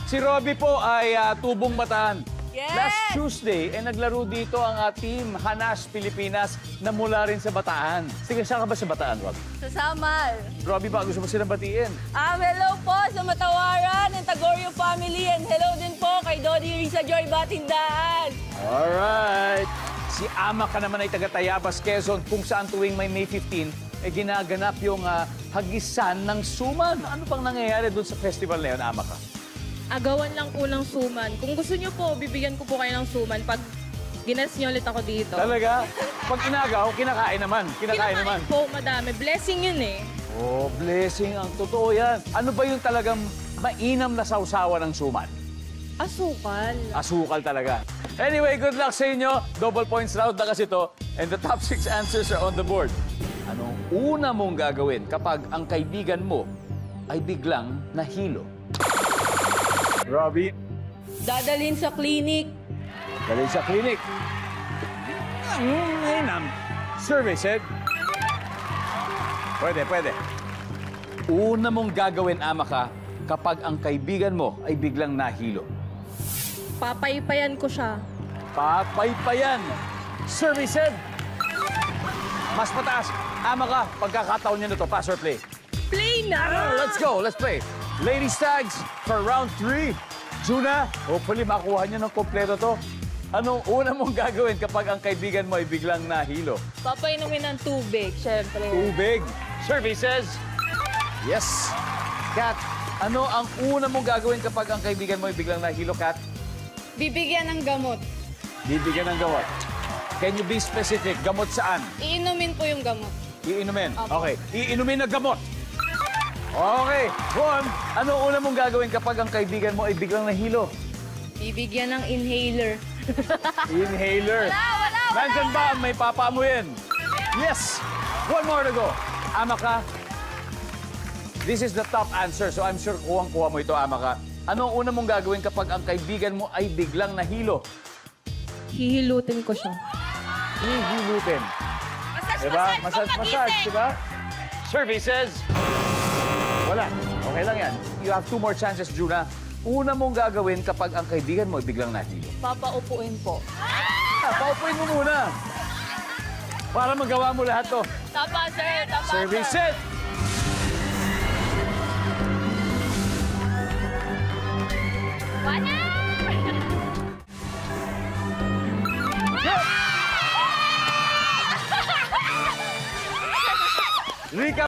Si Robby po ay tubong Bataan. Yes! Last Tuesday, naglaro dito ang team Hanas Pilipinas na mula rin sa Bataan. Sige, saan ka ba sa Bataan, Robby? Sa Samal. Robby, ba gusto mo silang batiin? Hello po sa Matawaran ng Tagorio family and hello din po kay Dodi Risa Joy Batindaan. Alright. Si Ama ka naman ay taga Tayabas, Quezon, kung saan tuwing may May 15, ginaganap yung hagisan ng suman. Ano pang nangyayari doon sa festival na yun, Ama ka? Agawan lang po ng suman. Kung gusto niyo po, bibigyan ko po kayo ng suman pag ginas niyo ulit ako dito. Talaga? Pag inagaw, kinakain naman. Kinakain naman. Po, madami. Blessing yun eh. Oh, blessing. Ang totoo yan. Ano ba yung talagang mainam na sausawa ng suman? Asukal. Asukal talaga. Anyway, good luck sa inyo. Double points round na kasi to. And the top 6 answers are on the board. Anong una mong gagawin kapag ang kaibigan mo ay biglang nahilo? Robby? Dadalhin sa clinic. Galing sa klinik. Mainam. Survey said. Pwede, pwede. Una mong gagawin, Ama ka, kapag ang kaibigan mo ay biglang nahilo. Papaypayan ko siya. Papaypayan. Survey said. Mas mataas. Ama ka, pagkakataon niyo na to. Pass or play? Play na! Let's go, let's play. Ladies tags for round 3. Juna, hopefully makuha niyo ng kompleto to. Anong una mong gagawin kapag ang kaibigan mo ay biglang nahilo? Papainumin ng tubig, syempre. Tubig. Survey says. Yes. Kat, ano ang una mong gagawin kapag ang kaibigan mo ay biglang nahilo, Kat? Bibigyan ng gamot. Bibigyan ng gamot. Can you be specific? Gamot saan? Iinumin po yung gamot. Iinumin. Opo. Okay. Iinumin na gamot. Okay. Juan, ano una mong gagawin kapag ang kaibigan mo ay biglang nahilo? Bibigyan ng inhaler. Inhaler. Wala! Nandyan ba ang may papaamuyin? Yes! One more to go. Ama ka, this is the top answer, so I'm sure kuwang-kuha mo ito, Ama ka. Ano ang una mong gagawin kapag ang kaibigan mo ay biglang nahilo? Hihilutin ko siya. Hihilutin. Diba? Massage, diba? Survey says... Wala. Okay lang yan. You have 2 more chances, Juna. Una mong gagawin kapag ang kaibigan mo ay biglang nahilo. Papaupuin po. Paupuin mo muna. Para magawa mo lahat to. Tapa, sir. Tapa, Survey sir. set. Wala! Recap